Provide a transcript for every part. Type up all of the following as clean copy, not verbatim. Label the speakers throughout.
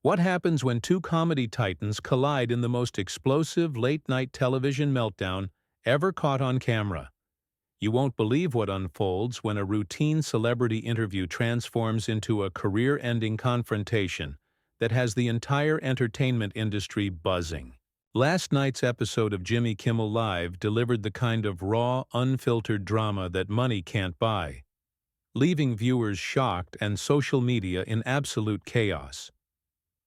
Speaker 1: What happens when two comedy titans collide in the most explosive late-night television meltdown ever caught on camera? You won't believe what unfolds when a routine celebrity interview transforms into a career-ending confrontation that has the entire entertainment industry buzzing. Last night's episode of Jimmy Kimmel Live delivered the kind of raw, unfiltered drama that money can't buy, leaving viewers shocked and social media in absolute chaos.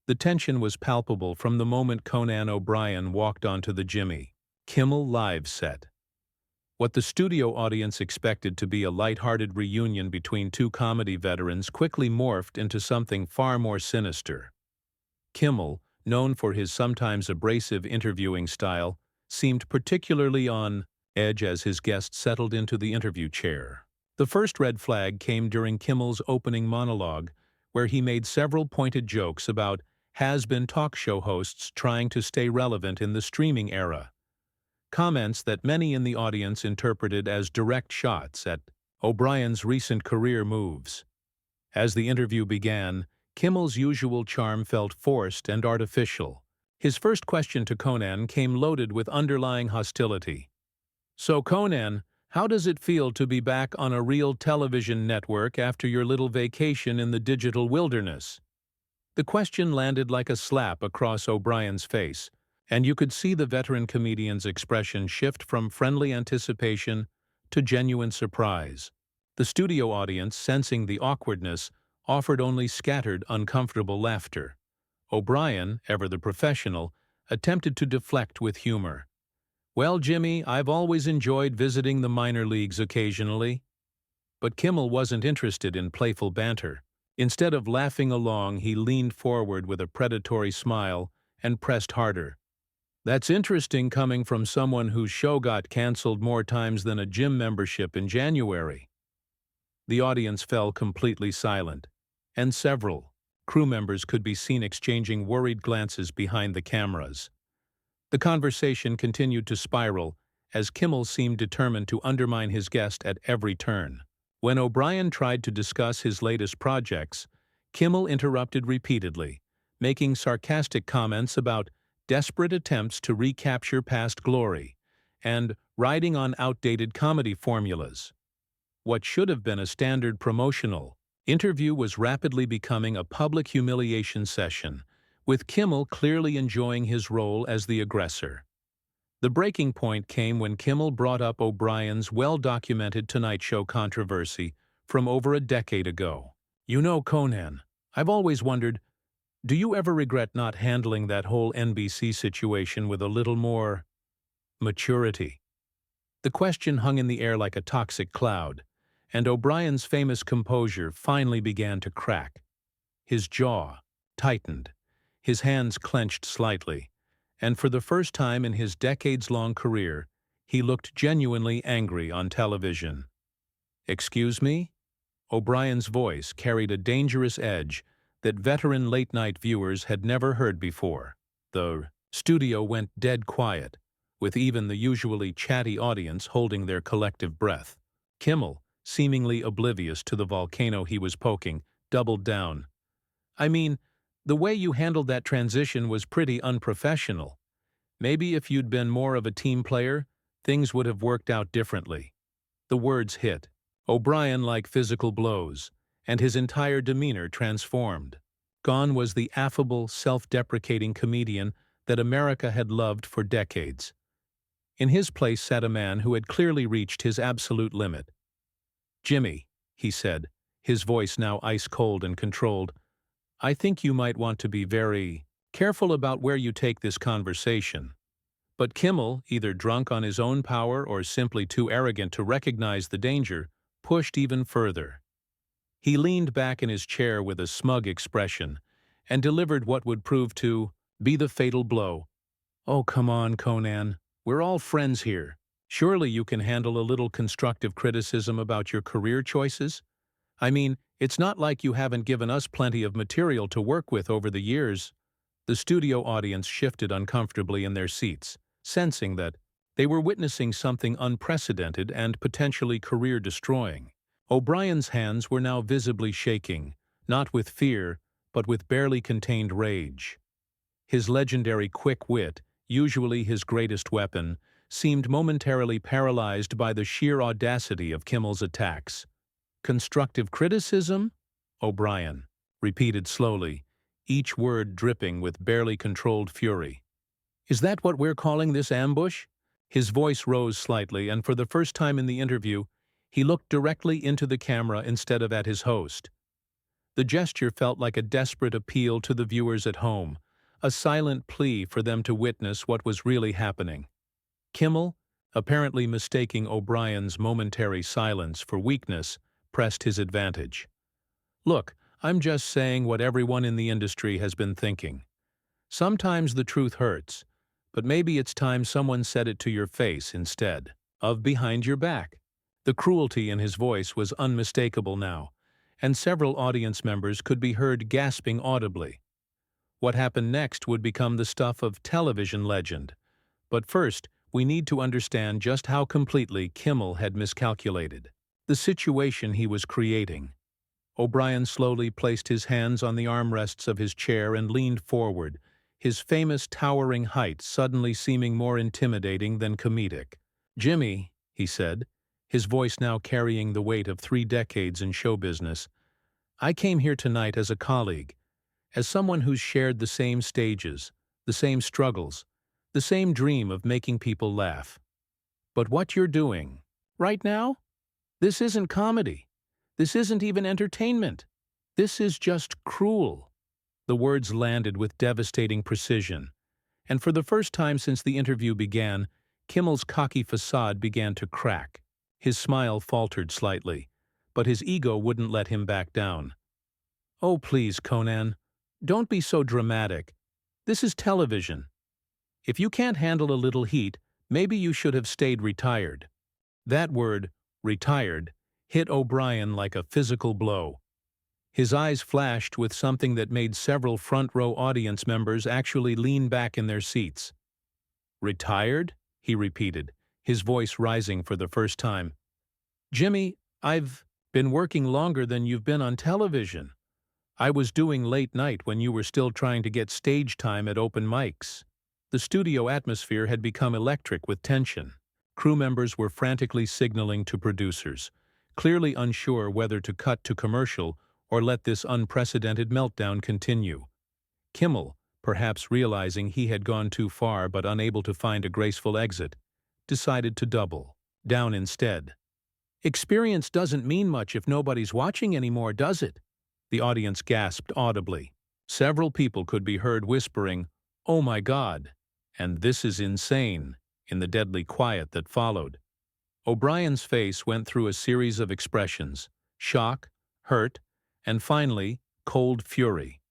Speaker 1: The tension was palpable from the moment Conan O'Brien walked onto the Jimmy Kimmel Live set. What the studio audience expected to be a light-hearted reunion between two comedy veterans quickly morphed into something far more sinister. Kimmel, known for his sometimes abrasive interviewing style, seemed particularly on edge as his guest settled into the interview chair. The first red flag came during Kimmel's opening monologue, where he made several pointed jokes about has-been talk show hosts trying to stay relevant in the streaming era. Comments that many in the audience interpreted as direct shots at O'Brien's recent career moves. As the interview began, Kimmel's usual charm felt forced and artificial. His first question to Conan came loaded with underlying hostility. "So Conan, how does it feel to be back on a real television network after your little vacation in the digital wilderness?" The question landed like a slap across O'Brien's face, and you could see the veteran comedian's expression shift from friendly anticipation to genuine surprise. The studio audience, sensing the awkwardness, offered only scattered, uncomfortable laughter. O'Brien, ever the professional, attempted to deflect with humor. "Well, Jimmy, I've always enjoyed visiting the minor leagues occasionally." But Kimmel wasn't interested in playful banter. Instead of laughing along, he leaned forward with a predatory smile and pressed harder. "That's interesting coming from someone whose show got canceled more times than a gym membership in January." The audience fell completely silent, and several crew members could be seen exchanging worried glances behind the cameras. The conversation continued to spiral as Kimmel seemed determined to undermine his guest at every turn. When O'Brien tried to discuss his latest projects, Kimmel interrupted repeatedly, making sarcastic comments about desperate attempts to recapture past glory and riding on outdated comedy formulas. What should have been a standard promotional interview was rapidly becoming a public humiliation session, with Kimmel clearly enjoying his role as the aggressor. The breaking point came when Kimmel brought up O'Brien's well-documented Tonight Show controversy from over a decade ago. "You know, Conan, I've always wondered, do you ever regret not handling that whole NBC situation with a little more maturity?" The question hung in the air like a toxic cloud, and O'Brien's famous composure finally began to crack. His jaw tightened, his hands clenched slightly, and for the first time in his decades-long career, he looked genuinely angry on television. "Excuse me?" O'Brien's voice carried a dangerous edge that veteran late-night viewers had never heard before. The studio went dead quiet, with even the usually chatty audience holding their collective breath. Kimmel, seemingly oblivious to the volcano he was poking, doubled down. "I mean, the way you handled that transition was pretty unprofessional. Maybe if you'd been more of a team player, things would have worked out differently." The words hit O'Brien like physical blows, and his entire demeanor transformed. Gone was the affable, self-deprecating comedian that America had loved for decades. In his place sat a man who had clearly reached his absolute limit. "Jimmy," he said, his voice now ice-cold and controlled, "I think you might want to be very careful about where you take this conversation." But Kimmel, either drunk on his own power or simply too arrogant to recognize the danger, pushed even further. He leaned back in his chair with a smug expression and delivered what would prove to be the fatal blow. "Oh, come on, Conan. We're all friends here. Surely you can handle a little constructive criticism about your career choices? I mean, it's not like you haven't given us plenty of material to work with over the years." The studio audience shifted uncomfortably in their seats, sensing that they were witnessing something unprecedented and potentially career-destroying. O'Brien's hands were now visibly shaking, not with fear, but with barely contained rage. His legendary quick wit, usually his greatest weapon, seemed momentarily paralyzed by the sheer audacity of Kimmel's attacks. "Constructive criticism?" O'Brien repeated slowly, each word dripping with barely controlled fury. "Is that what we're calling this ambush?" His voice rose slightly, and for the first time in the interview, he looked directly into the camera instead of at his host. The gesture felt like a desperate appeal to the viewers at home, a silent plea for them to witness what was really happening. Kimmel, apparently mistaking O'Brien's momentary silence for weakness, pressed his advantage. "Look, I'm just saying what everyone in the industry has been thinking. Sometimes the truth hurts, but maybe it's time someone said it to your face instead of behind your back." The cruelty in his voice was unmistakable now, and several audience members could be heard gasping audibly. What happened next would become the stuff of television legend. But first, we need to understand just how completely Kimmel had miscalculated the situation he was creating. O'Brien slowly placed his hands on the armrests of his chair and leaned forward, his famous towering height suddenly seeming more intimidating than comedic. "Jimmy," he said, his voice now carrying the weight of 3 decades in show business, "I came here tonight as a colleague, as someone who's shared the same stages, the same struggles, the same dream of making people laugh. But what you're doing right now? This isn't comedy. This isn't even entertainment. This is just cruel." The words landed with devastating precision, and for the first time since the interview began, Kimmel's cocky facade began to crack. His smile faltered slightly, but his ego wouldn't let him back down. "Oh, please, Conan, don't be so dramatic. This is television. If you can't handle a little heat, maybe you should have stayed retired." That word, retired, hit O'Brien like a physical blow. His eyes flashed with something that made several front-row audience members actually lean back in their seats. "Retired?" he repeated, his voice rising for the first time. "Jimmy, I've been working longer than you've been on television. I was doing late night when you were still trying to get stage time at open mics." The studio atmosphere had become electric with tension. Crew members were frantically signaling to producers, clearly unsure whether to cut to commercial or let this unprecedented meltdown continue. Kimmel, perhaps realizing he had gone too far but unable to find a graceful exit, decided to double down instead. "Experience doesn't mean much if nobody's watching anymore, does it?" The audience gasped audibly. Several people could be heard whispering, "Oh my God," and "This is insane," in the deadly quiet that followed. O'Brien's face went through a series of expressions: shock, hurt, and finally, cold fury.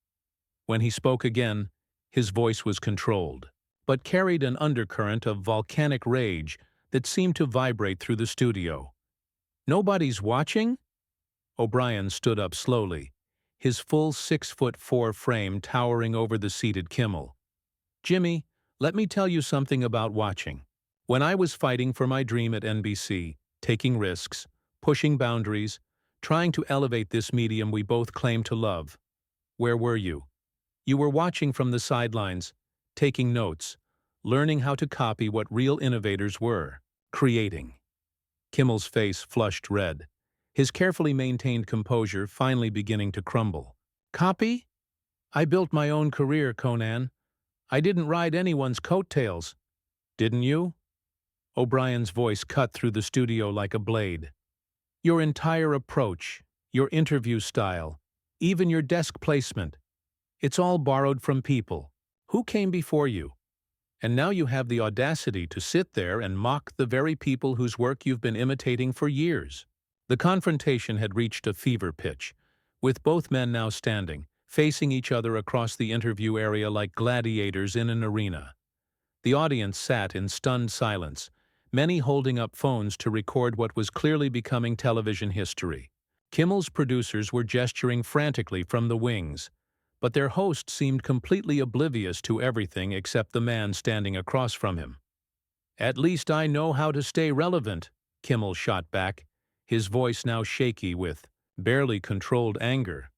Speaker 1: When he spoke again, his voice was controlled, but carried an undercurrent of volcanic rage that seemed to vibrate through the studio. "Nobody's watching?" O'Brien stood up slowly, his full 6'4" frame towering over the seated Kimmel. "Jimmy, let me tell you something about watching. When I was fighting for my dream at NBC, taking risks, pushing boundaries, trying to elevate this medium we both claim to love, where were you? You were watching from the sidelines, taking notes, learning how to copy what real innovators were, creating." Kimmel's face flushed red, his carefully maintained composure finally beginning to crumble. "Copy? I built my own career, Conan. I didn't ride anyone's coattails." "Didn't you?" O'Brien's voice cut through the studio like a blade. "Your entire approach, your interview style, even your desk placement, it's all borrowed from people. Who came before you? And now you have the audacity to sit there and mock the very people whose work you've been imitating for years." The confrontation had reached a fever pitch, with both men now standing, facing each other across the interview area like gladiators in an arena. The audience sat in stunned silence, many holding up phones to record what was clearly becoming television history. Kimmel's producers were gesturing frantically from the wings, but their host seemed completely oblivious to everything except the man standing across from him. "At least I know how to stay relevant," Kimmel shot back, his voice now shaky with barely controlled anger.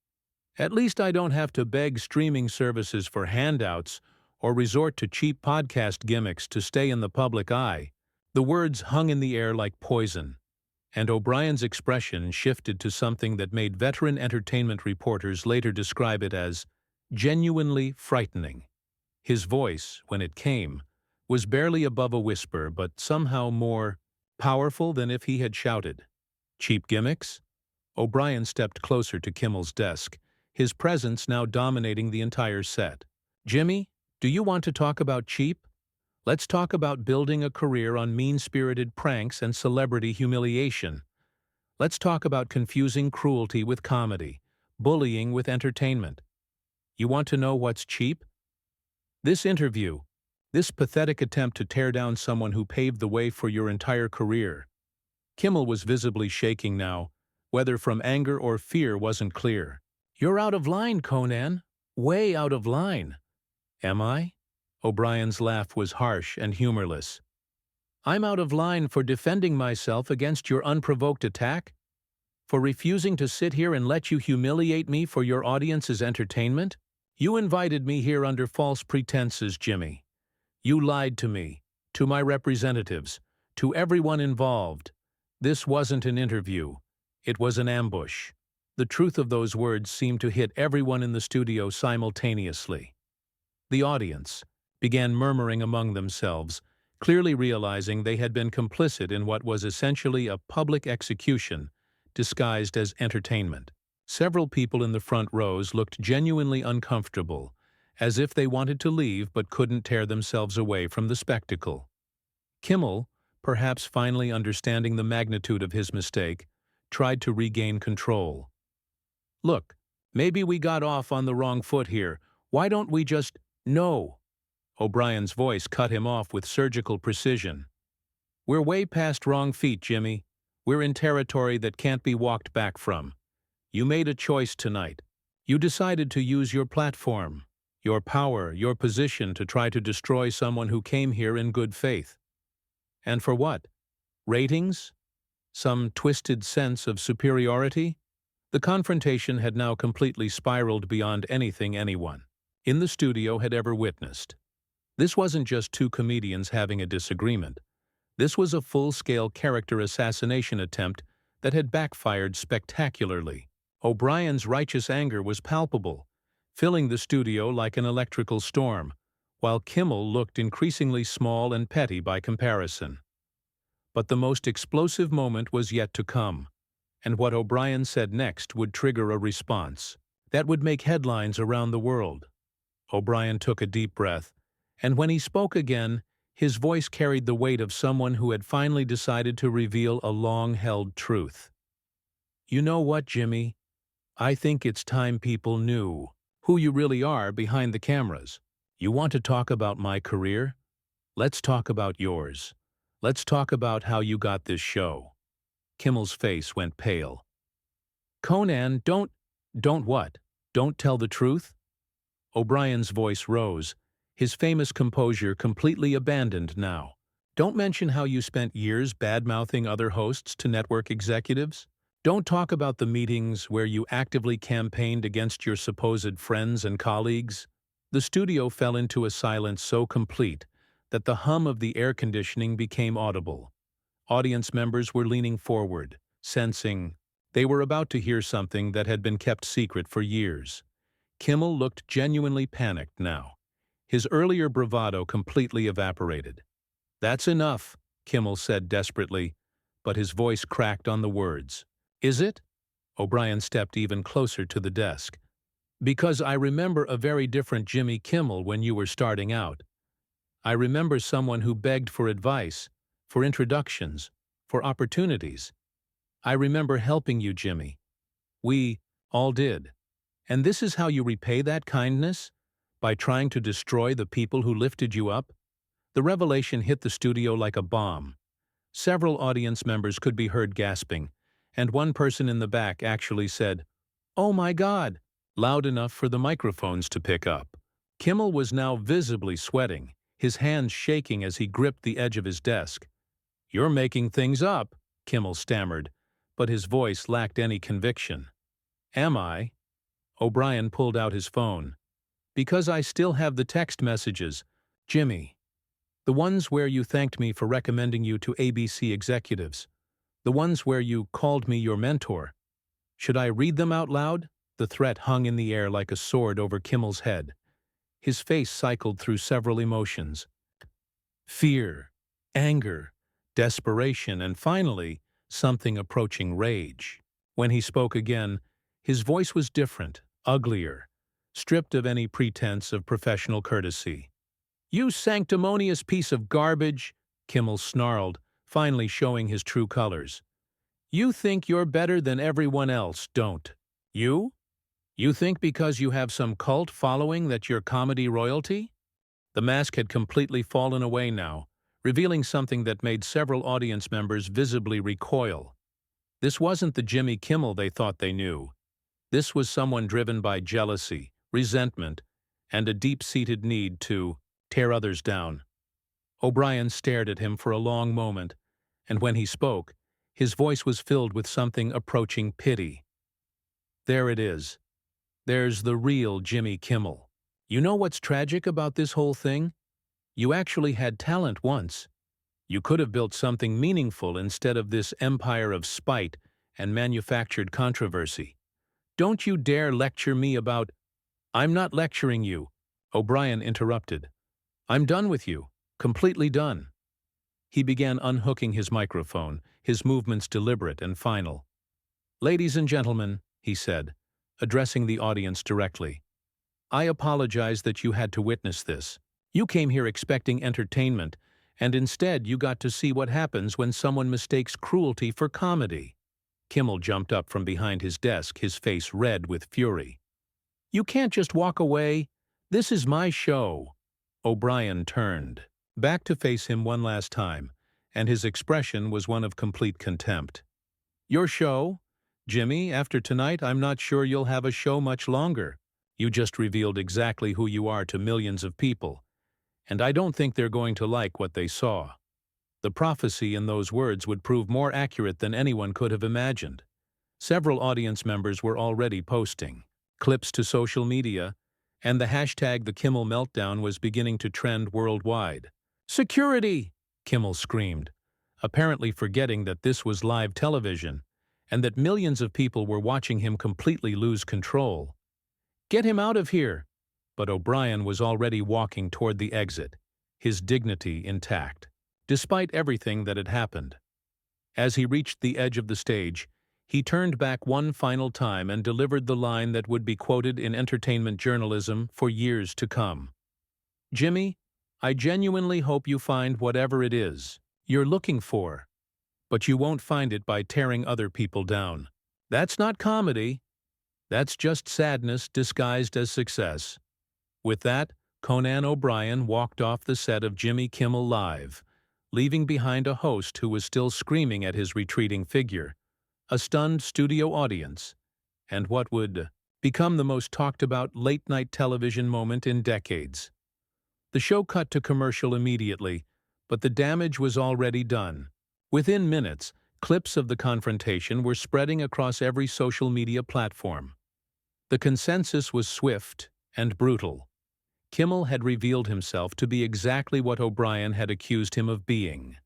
Speaker 1: At least I don't have to beg streaming services for handouts or resort to cheap podcast gimmicks to stay in the public eye. The words hung in the air like poison, and O'Brien's expression shifted to something that made veteran entertainment reporters later describe it as genuinely frightening. His voice, when it came, was barely above a whisper, but somehow more powerful than if he had shouted. Cheap gimmicks? O'Brien stepped closer to Kimmel's desk, his presence now dominating the entire set. Jimmy, do you want to talk about cheap? Let's talk about building a career on mean-spirited pranks and celebrity humiliation. Let's talk about confusing cruelty with comedy, bullying with entertainment. You want to know what's cheap? This interview, this pathetic attempt to tear down someone who paved the way for your entire career. Kimmel was visibly shaking now, whether from anger or fear wasn't clear. You're out of line, Conan. Way out of line. Am I? O'Brien's laugh was harsh and humorless. I'm out of line for defending myself against your unprovoked attack? For refusing to sit here and let you humiliate me for your audience's entertainment? You invited me here under false pretenses, Jimmy. You lied to me, to my representatives, to everyone involved. This wasn't an interview. It was an ambush. The truth of those words seemed to hit everyone in the studio simultaneously. The audience began murmuring among themselves, clearly realizing they had been complicit in what was essentially a public execution disguised as entertainment. Several people in the front rows looked genuinely uncomfortable, as if they wanted to leave but couldn't tear themselves away from the spectacle. Kimmel, perhaps finally understanding the magnitude of his mistake, tried to regain control. Look, maybe we got off on the wrong foot here. Why don't we just— No. O'Brien's voice cut him off with surgical precision. We're way past wrong feet, Jimmy. We're in territory that can't be walked back from. You made a choice tonight. You decided to use your platform, your power, your position to try to destroy someone who came here in good faith. And for what? Ratings? Some twisted sense of superiority? The confrontation had now completely spiraled beyond anything anyone in the studio had ever witnessed. This wasn't just two comedians having a disagreement. This was a full-scale character assassination attempt that had backfired spectacularly. O'Brien's righteous anger was palpable, filling the studio like an electrical storm, while Kimmel looked increasingly small and petty by comparison. But the most explosive moment was yet to come, and what O'Brien said next would trigger a response that would make headlines around the world. O'Brien took a deep breath, and when he spoke again, his voice carried the weight of someone who had finally decided to reveal a long-held truth. You know what, Jimmy? I think it's time people knew who you really are behind the cameras. You want to talk about my career? Let's talk about yours. Let's talk about how you got this show. Kimmel's face went pale. Conan, don't what? Don't tell the truth? O'Brien's voice rose, his famous composure completely abandoned now. Don't mention how you spent years bad-mouthing other hosts to network executives. Don't talk about the meetings where you actively campaigned against your supposed friends and colleagues. The studio fell into a silence so complete that the hum of the air conditioning became audible. Audience members were leaning forward, sensing they were about to hear something that had been kept secret for years. Kimmel looked genuinely panicked now. His earlier bravado completely evaporated. That's enough, Kimmel said desperately, but his voice cracked on the words. Is it? O'Brien stepped even closer to the desk. Because I remember a very different Jimmy Kimmel when you were starting out. I remember someone who begged for advice, for introductions, for opportunities. I remember helping you, Jimmy. We all did. And this is how you repay that kindness? By trying to destroy the people who lifted you up? The revelation hit the studio like a bomb. Several audience members could be heard gasping, and one person in the back actually said, "Oh my God," loud enough for the microphones to pick up. Kimmel was now visibly sweating, his hands shaking as he gripped the edge of his desk. "You're making things up," Kimmel stammered, but his voice lacked any conviction. "Am I?" O'Brien pulled out his phone. Because I still have the text messages. Jimmy. The ones where you thanked me for recommending you to ABC executives. The ones where you called me your mentor. Should I read them out loud? The threat hung in the air like a sword over Kimmel's head. His face cycled through several emotions. Fear, anger, desperation, and finally, something approaching rage. When he spoke again, his voice was different, uglier, stripped of any pretense of professional courtesy. "You sanctimonious piece of garbage," Kimmel snarled, finally showing his true colors. "You think you're better than everyone else, don't you? You think because you have some cult following that you're comedy royalty?" The mask had completely fallen away now, revealing something that made several audience members visibly recoil. This wasn't the Jimmy Kimmel they thought they knew. This was someone driven by jealousy, resentment, and a deep-seated need to tear others down. O'Brien stared at him for a long moment, and when he spoke, his voice was filled with something approaching pity. "There it is. There's the real Jimmy Kimmel. You know what's tragic about this whole thing? You actually had talent once. You could have built something meaningful instead of this empire of spite and manufactured controversy. Don't you dare lecture me about—" "I'm not lecturing you," O'Brien interrupted. "I'm done with you. Completely done." He began unhooking his microphone, his movements deliberate and final. "Ladies and gentlemen," he said, addressing the audience directly, "I apologize that you had to witness this. You came here expecting entertainment, and instead you got to see what happens when someone mistakes cruelty for comedy." Kimmel jumped up from behind his desk, his face red with fury. "You can't just walk away. This is my show." O'Brien turned back to face him one last time, and his expression was one of complete contempt. "Your show? Jimmy, after tonight I'm not sure you'll have a show much longer. You just revealed exactly who you are to millions of people, and I don't think they're going to like what they saw." The prophecy in those words would prove more accurate than anyone could have imagined. Several audience members were already posting clips to social media, and the hashtag The Kimmel Meltdown was beginning to trend worldwide. "Security!" Kimmel screamed, apparently forgetting that this was live television and that millions of people were watching him completely lose control. "Get him out of here!" But O'Brien was already walking toward the exit, his dignity intact, despite everything that had happened. As he reached the edge of the stage, he turned back one final time and delivered the line that would be quoted in entertainment journalism for years to come. "Jimmy, I genuinely hope you find whatever it is you're looking for, but you won't find it by tearing other people down. That's not comedy. That's just sadness disguised as success." With that, Conan O'Brien walked off the set of Jimmy Kimmel Live, leaving behind a host who was still screaming at his retreating figure, a stunned studio audience, and what would become the most talked-about late-night television moment in decades. The show cut to commercial immediately, but the damage was already done. Within minutes, clips of the confrontation were spreading across every social media platform. The consensus was swift and brutal. Kimmel had revealed himself to be exactly what O'Brien had accused him of being,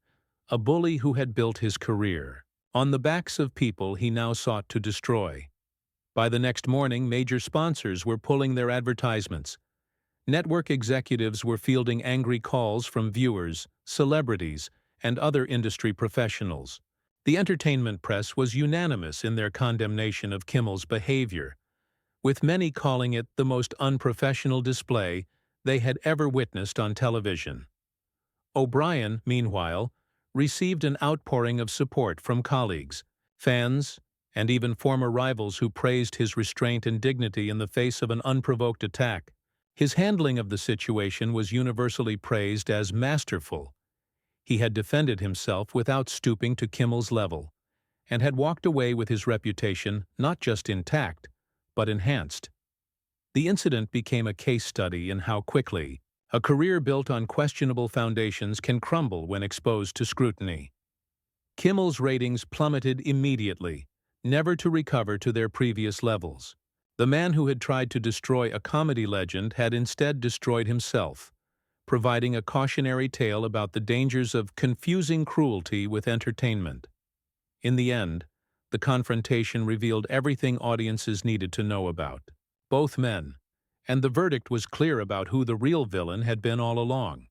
Speaker 1: a bully who had built his career on the backs of people he now sought to destroy. By the next morning, major sponsors were pulling their advertisements. Network executives were fielding angry calls from viewers, celebrities, and other industry professionals. The entertainment press was unanimous in their condemnation of Kimmel's behavior, with many calling it the most unprofessional display they had ever witnessed on television. O'Brien, meanwhile, received an outpouring of support from colleagues, fans, and even former rivals who praised his restraint and dignity in the face of an unprovoked attack. His handling of the situation was universally praised as masterful. He had defended himself without stooping to Kimmel's level, and had walked away with his reputation not just intact, but enhanced. The incident became a case study in how quickly a career built on questionable foundations can crumble when exposed to scrutiny. Kimmel's ratings plummeted immediately, never to recover to their previous levels. The man who had tried to destroy a comedy legend had instead destroyed himself, providing a cautionary tale about the dangers of confusing cruelty with entertainment. In the end, the confrontation revealed everything audiences needed to know about both men, and the verdict was clear about who the real villain had been all along.